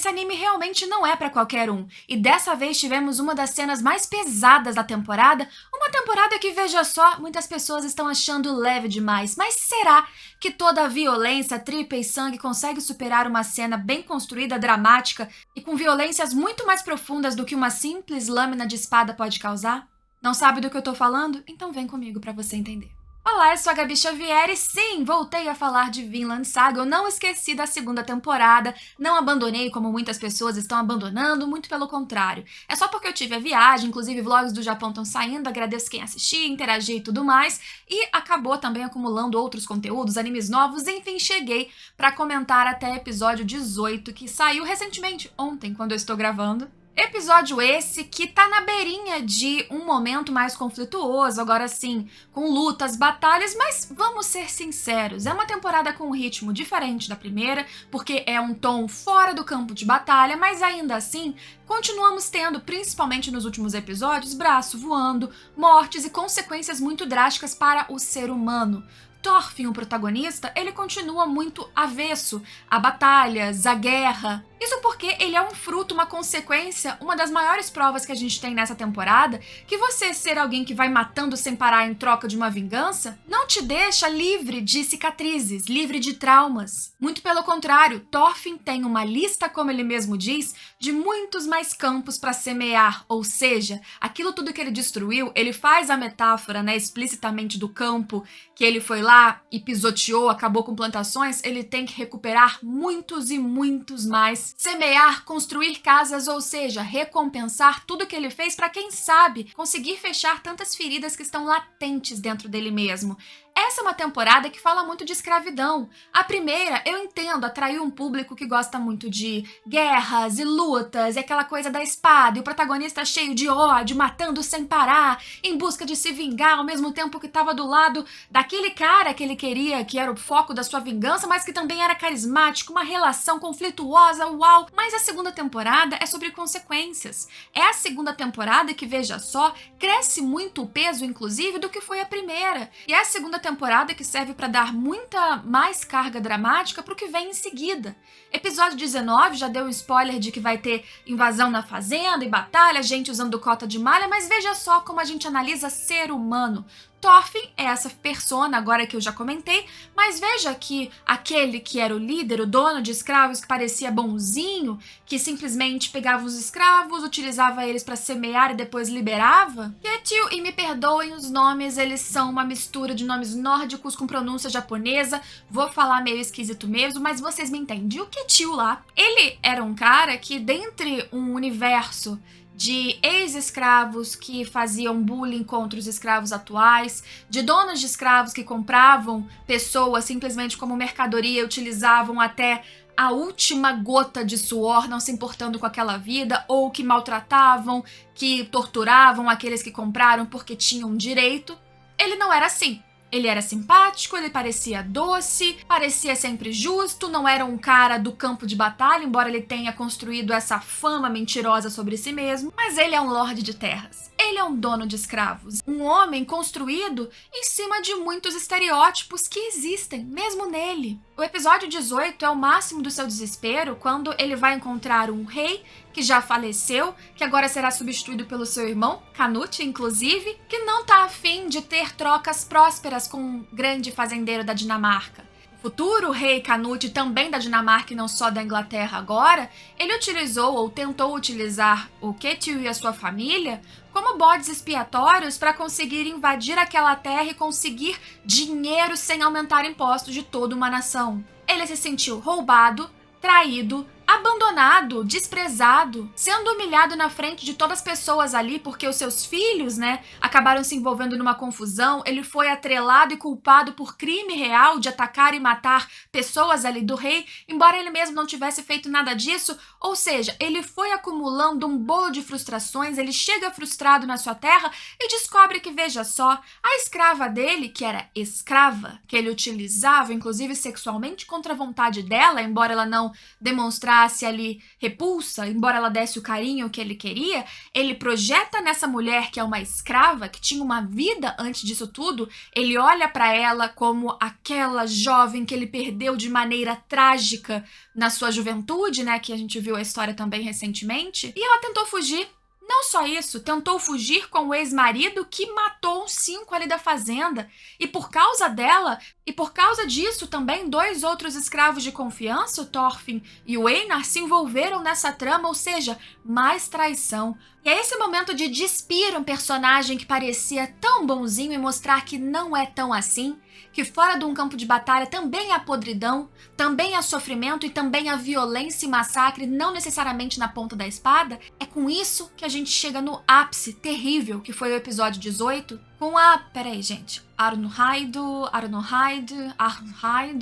esse anime realmente não é pra qualquer um. E dessa vez tivemos uma das cenas mais pesadas da temporada, uma temporada que, veja só, muitas pessoas estão achando leve demais. Mas será que toda a violência, tripa e sangue consegue superar uma cena bem construída, dramática e com violências muito mais profundas do que uma simples lâmina de espada pode causar? Não sabe do que eu tô falando? Então vem comigo pra você entender. Olá, eu sou a Gabi Xavier e sim, voltei a falar de Vinland Saga. Eu não esqueci da segunda temporada, não abandonei como muitas pessoas estão abandonando, muito pelo contrário. É só porque eu tive a viagem, inclusive vlogs do Japão estão saindo, agradeço quem assistiu, interagiu e tudo mais, e acabou também acumulando outros conteúdos, animes novos, enfim, cheguei pra comentar até episódio 18, que saiu recentemente, ontem, quando eu estou gravando. Episódio esse que tá na beirinha de um momento mais conflituoso, agora sim, com lutas, batalhas, mas vamos ser sinceros, é uma temporada com um ritmo diferente da primeira, porque é um tom fora do campo de batalha, mas ainda assim, continuamos tendo, principalmente nos últimos episódios, braço voando, mortes e consequências muito drásticas para o ser humano. Thorfinn, o protagonista, ele continua muito avesso a batalhas, a guerra. Isso porque ele é um fruto, uma consequência, uma das maiores provas que a gente tem nessa temporada, que você ser alguém que vai matando sem parar em troca de uma vingança, não te deixa livre de cicatrizes, livre de traumas. Muito pelo contrário, Thorfinn tem uma lista, como ele mesmo diz, de muitos mais campos para semear, ou seja, aquilo tudo que ele destruiu, ele faz a metáfora, né, explicitamente do campo, que ele foi lá e pisoteou, acabou com plantações, ele tem que recuperar muitos e muitos mais. Semear, construir casas, ou seja, recompensar tudo que ele fez para, quem sabe, conseguir fechar tantas feridas que estão latentes dentro dele mesmo. Essa é uma temporada que fala muito de escravidão. A primeira, eu entendo, atraiu um público que gosta muito de guerras e lutas, e aquela coisa da espada, e o protagonista cheio de ódio, matando sem parar, em busca de se vingar, ao mesmo tempo que estava do lado daquele cara que ele queria, que era o foco da sua vingança, mas que também era carismático, uma relação conflituosa, uau! Mas a segunda temporada é sobre consequências. É a segunda temporada que, veja só, cresce muito o peso, inclusive, do que foi a primeira. E é a segunda temporada que serve para dar muita mais carga dramática para o que vem em seguida. Episódio 19 já deu um spoiler de que vai ter invasão na fazenda e batalha, gente usando cota de malha, mas veja só como a gente analisa ser humano. Thorfinn é essa persona, agora que eu já comentei, mas veja que aquele que era o líder, o dono de escravos, que parecia bonzinho, que simplesmente pegava os escravos, utilizava eles para semear e depois liberava. Ketil, e me perdoem os nomes, eles são uma mistura de nomes nórdicos com pronúncia japonesa, vou falar meio esquisito mesmo, mas vocês me entendem. O Ketil lá, ele era um cara que, dentre um universo de ex-escravos que faziam bullying contra os escravos atuais, de donos de escravos que compravam pessoas simplesmente como mercadoria e utilizavam até a última gota de suor, não se importando com aquela vida, ou que maltratavam, que torturavam aqueles que compraram porque tinham direito. Ele não era assim. Ele era simpático, ele parecia doce, parecia sempre justo, não era um cara do campo de batalha, embora ele tenha construído essa fama mentirosa sobre si mesmo, mas ele é um lorde de terras. Ele é um dono de escravos, um homem construído em cima de muitos estereótipos que existem, mesmo nele. O episódio 18 é o máximo do seu desespero quando ele vai encontrar um rei que já faleceu, que agora será substituído pelo seu irmão, Canute, inclusive, que não tá afim de ter trocas prósperas com um grande fazendeiro da Dinamarca. O futuro rei Canute, também da Dinamarca e não só da Inglaterra agora, ele utilizou ou tentou utilizar o Ketil e a sua família como bodes expiatórios para conseguir invadir aquela terra e conseguir dinheiro sem aumentar impostos de toda uma nação. Ele se sentiu roubado, traído, abandonado, desprezado, sendo humilhado na frente de todas as pessoas ali porque os seus filhos, acabaram se envolvendo numa confusão. Ele foi atrelado e culpado por crime real de atacar e matar pessoas ali do rei, embora ele mesmo não tivesse feito nada disso. Ou seja, ele foi acumulando um bolo de frustrações, ele chega frustrado na sua terra e descobre que, veja só, a escrava dele, que era escrava, que ele utilizava, inclusive sexualmente contra a vontade dela, embora ela não demonstrasse gerasse ali repulsa, embora ela desse o carinho que ele queria, ele projeta nessa mulher que é uma escrava, que tinha uma vida antes disso tudo, ele olha para ela como aquela jovem que ele perdeu de maneira trágica na sua juventude, né, que a gente viu a história também recentemente, e ela tentou fugir. Não só isso, tentou fugir com o ex-marido que matou uns 5 ali da fazenda. E por causa dela, e por causa disso também, 2 outros escravos de confiança, o Thorfinn e o Einar, se envolveram nessa trama, ou seja, mais traição. E é esse momento de despir um personagem que parecia tão bonzinho e mostrar que não é tão assim, que fora de um campo de batalha também há podridão, também há sofrimento e também há violência e massacre, não necessariamente na ponta da espada. É com isso que a gente chega no ápice terrível, que foi o episódio 18, com a... Peraí, gente. Arnhide,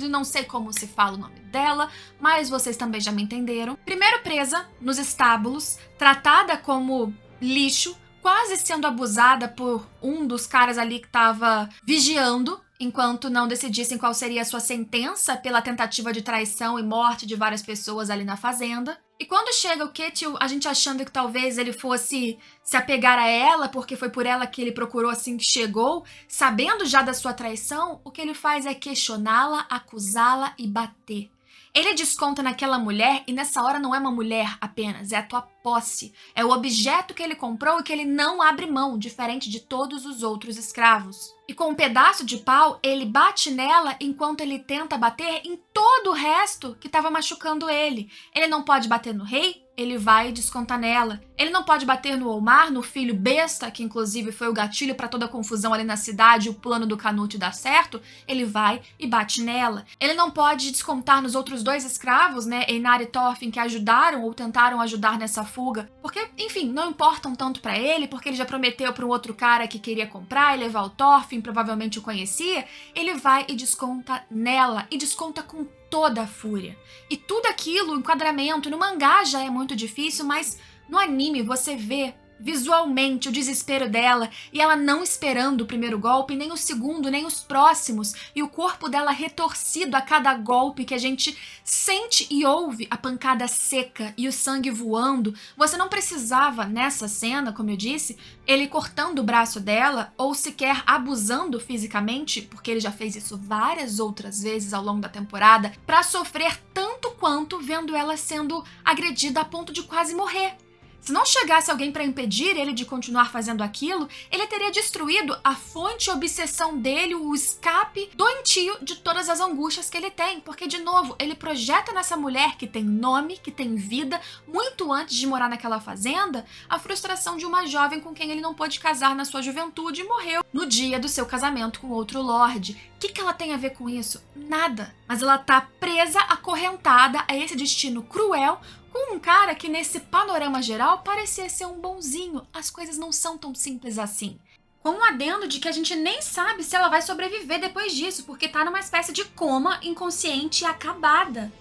não sei como se fala o nome dela, mas vocês também já me entenderam. Primeiro presa nos estábulos, tratada como lixo, quase sendo abusada por um dos caras ali que estava vigiando, enquanto não decidissem qual seria a sua sentença pela tentativa de traição e morte de várias pessoas ali na fazenda. E quando chega o Ketil, a gente achando que talvez ele fosse se apegar a ela, porque foi por ela que ele procurou assim que chegou, sabendo já da sua traição, o que ele faz é questioná-la, acusá-la e bater. Ele desconta naquela mulher, e nessa hora não é uma mulher apenas, é a tua posse. É o objeto que ele comprou e que ele não abre mão, diferente de todos os outros escravos. E com um pedaço de pau, ele bate nela enquanto ele tenta bater em todo o resto que estava machucando ele. Ele não pode bater no rei, ele vai e desconta nela. Ele não pode bater no Omar, no filho besta, que inclusive foi o gatilho para toda a confusão ali na cidade, o plano do Canute dar certo, ele vai e bate nela. Ele não pode descontar nos outros 2 escravos, né, Einar e Thorfinn, que ajudaram ou tentaram ajudar nessa fuga, porque, enfim, não importam tanto para ele, porque ele já prometeu para um outro cara que queria comprar e levar o Thorfinn, provavelmente o conhecia. Ele vai e desconta nela, e desconta com toda a fúria. E tudo aquilo, o enquadramento, no mangá já é muito difícil, mas no anime você vê visualmente o desespero dela e ela não esperando o primeiro golpe, nem o segundo, nem os próximos, e o corpo dela retorcido a cada golpe que a gente sente e ouve a pancada seca e o sangue voando. Você não precisava, nessa cena, como eu disse, ele cortando o braço dela ou sequer abusando fisicamente, porque ele já fez isso várias outras vezes ao longo da temporada, para sofrer tanto quanto vendo ela sendo agredida a ponto de quase morrer. Se não chegasse alguém para impedir ele de continuar fazendo aquilo, ele teria destruído a fonte e obsessão dele, o escape doentio de todas as angústias que ele tem. Porque, de novo, ele projeta nessa mulher que tem nome, que tem vida, muito antes de morar naquela fazenda, a frustração de uma jovem com quem ele não pôde casar na sua juventude e morreu no dia do seu casamento com outro lorde. O que ela tem a ver com isso? Nada. Mas ela tá presa, acorrentada a esse destino cruel, com um cara que nesse panorama geral parecia ser um bonzinho. As coisas não são tão simples assim. Com um adendo de que a gente nem sabe se ela vai sobreviver depois disso, porque tá numa espécie de coma inconsciente e acabada.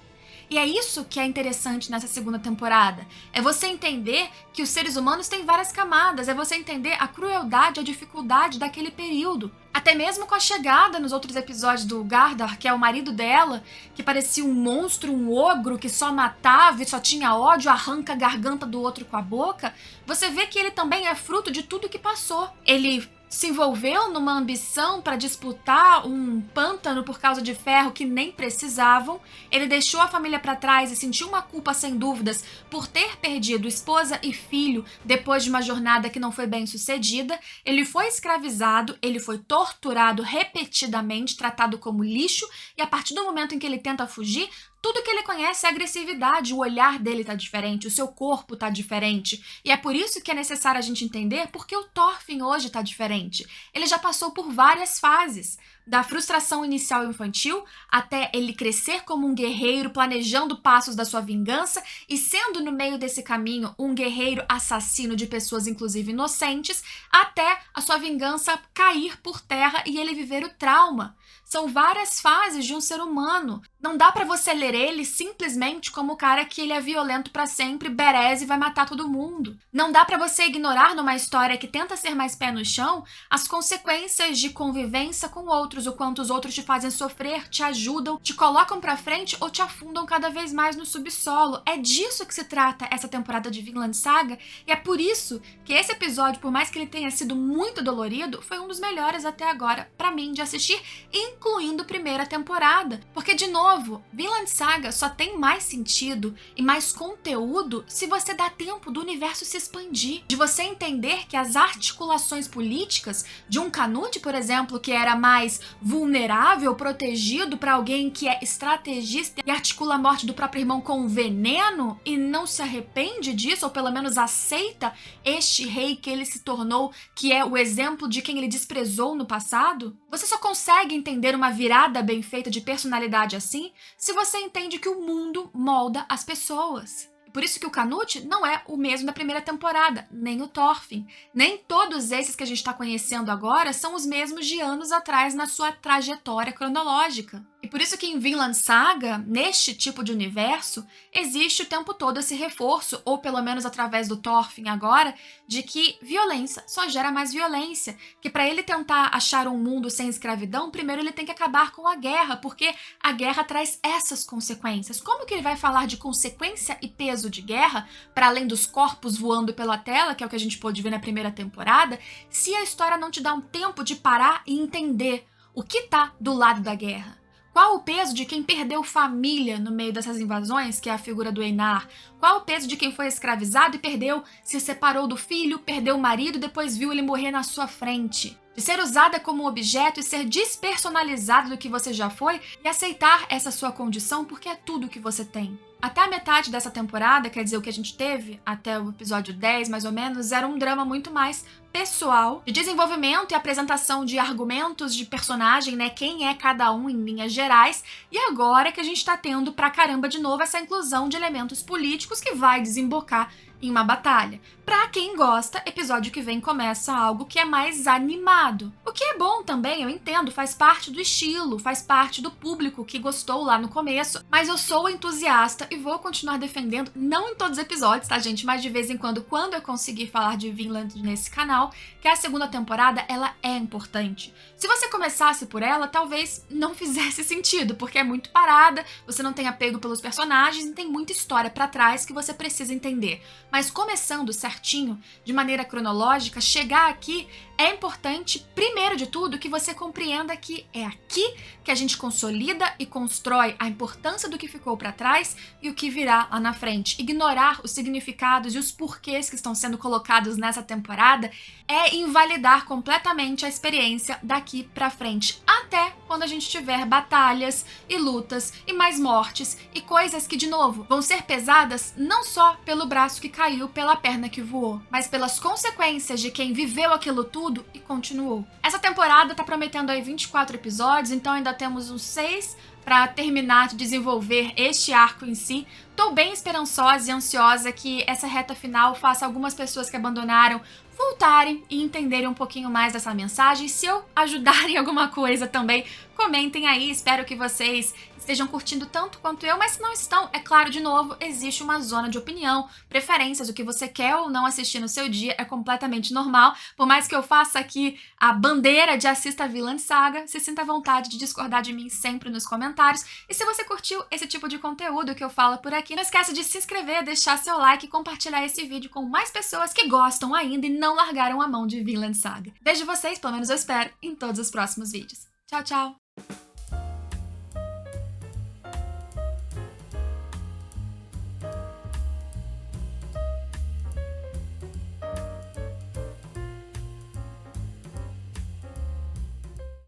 E é isso que é interessante nessa segunda temporada. É você entender que os seres humanos têm várias camadas, é você entender a crueldade, a dificuldade daquele período. Até mesmo com a chegada nos outros episódios do Gardar, que é o marido dela, que parecia um monstro, um ogro que só matava e só tinha ódio, arranca a garganta do outro com a boca, você vê que ele também é fruto de tudo que passou. Ele se envolveu numa ambição para disputar um pântano por causa de ferro que nem precisavam. Ele deixou a família para trás e sentiu uma culpa sem dúvidas por ter perdido esposa e filho depois de uma jornada que não foi bem sucedida. Ele foi escravizado, ele foi torturado repetidamente, tratado como lixo, e a partir do momento em que ele tenta fugir, tudo que ele conhece é agressividade, o olhar dele tá diferente, o seu corpo tá diferente. E é por isso que é necessário a gente entender porque o Thorfinn hoje tá diferente. Ele já passou por várias fases, da frustração inicial infantil até ele crescer como um guerreiro, planejando passos da sua vingança e sendo no meio desse caminho um guerreiro assassino de pessoas inclusive inocentes, até a sua vingança cair por terra e ele viver o trauma. São várias fases de um ser humano. Não dá pra você ler ele simplesmente como o cara que ele é violento pra sempre, bereze e vai matar todo mundo. Não dá pra você ignorar numa história que tenta ser mais pé no chão as consequências de convivência com outros outros, o quanto os outros te fazem sofrer, te ajudam, te colocam pra frente ou te afundam cada vez mais no subsolo. É disso que se trata essa temporada de Vinland Saga, e é por isso que esse episódio, por mais que ele tenha sido muito dolorido, foi um dos melhores até agora pra mim de assistir, incluindo a primeira temporada. Porque, de novo, Vinland Saga só tem mais sentido e mais conteúdo se você dá tempo do universo se expandir, de você entender que as articulações políticas de um Canute, por exemplo, que era mais vulnerável, protegido para alguém que é estrategista e articula a morte do próprio irmão com veneno e não se arrepende disso, ou pelo menos aceita este rei que ele se tornou, que é o exemplo de quem ele desprezou no passado. Você só consegue entender uma virada bem feita de personalidade assim se você entende que o mundo molda as pessoas. Por isso que o Canute não é o mesmo da primeira temporada, nem o Thorfinn. Nem todos esses que a gente está conhecendo agora são os mesmos de anos atrás na sua trajetória cronológica. E por isso que em Vinland Saga, neste tipo de universo, existe o tempo todo esse reforço, ou pelo menos através do Thorfinn agora, de que violência só gera mais violência. Que para ele tentar achar um mundo sem escravidão, primeiro ele tem que acabar com a guerra, porque a guerra traz essas consequências. Como que ele vai falar de consequência e peso de guerra, para além dos corpos voando pela tela, que é o que a gente pôde ver na primeira temporada, se a história não te dá um tempo de parar e entender o que tá do lado da guerra? Qual o peso de quem perdeu família no meio dessas invasões, que é a figura do Einar? Qual o peso de quem foi escravizado e se separou do filho, perdeu o marido e depois viu ele morrer na sua frente? De ser usada como objeto e ser despersonalizado do que você já foi e aceitar essa sua condição porque é tudo que você tem. Até a metade dessa temporada, quer dizer, o que a gente teve até o episódio 10, mais ou menos, era um drama muito mais pessoal, de desenvolvimento e apresentação de argumentos de personagem, né? Quem é cada um em linhas gerais. E agora que a gente tá tendo pra caramba de novo essa inclusão de elementos políticos que vai desembocar em uma batalha. Pra quem gosta, episódio que vem começa algo que é mais animado. O que é bom também, eu entendo, faz parte do estilo, faz parte do público que gostou lá no começo, mas eu sou entusiasta e vou continuar defendendo, não em todos os episódios, tá, gente? Mas de vez em quando eu conseguir falar de Vinland nesse canal, que a segunda temporada, ela é importante. Se você começasse por ela, talvez não fizesse sentido, porque é muito parada, você não tem apego pelos personagens e tem muita história pra trás que você precisa entender. Mas começando certinho, de maneira cronológica, chegar aqui é importante, primeiro de tudo, que você compreenda que é aqui que a gente consolida e constrói a importância do que ficou para trás e o que virá lá na frente. Ignorar os significados e os porquês que estão sendo colocados nessa temporada é invalidar completamente a experiência daqui para frente, até quando a gente tiver batalhas e lutas e mais mortes e coisas que, de novo, vão ser pesadas não só pelo braço que caiu, pela perna que voou, mas pelas consequências de quem viveu aquilo tudo e continuou. Essa temporada tá prometendo aí 24 episódios, então ainda temos uns 6 para terminar de desenvolver este arco em si. Tô bem esperançosa e ansiosa que essa reta final faça algumas pessoas que abandonaram voltarem e entenderem um pouquinho mais dessa mensagem. Se eu ajudar em alguma coisa também, comentem aí. Espero que vocês estejam curtindo tanto quanto eu, mas se não estão, é claro, de novo, existe uma zona de opinião, preferências, o que você quer ou não assistir no seu dia é completamente normal. Por mais que eu faça aqui a bandeira de assista a Vinland Saga, se sinta à vontade de discordar de mim sempre nos comentários. E se você curtiu esse tipo de conteúdo que eu falo por aqui, não esqueça de se inscrever, deixar seu like e compartilhar esse vídeo com mais pessoas que gostam ainda e não largaram a mão de Vinland Saga. Vejo vocês, pelo menos eu espero, em todos os próximos vídeos. Tchau, tchau!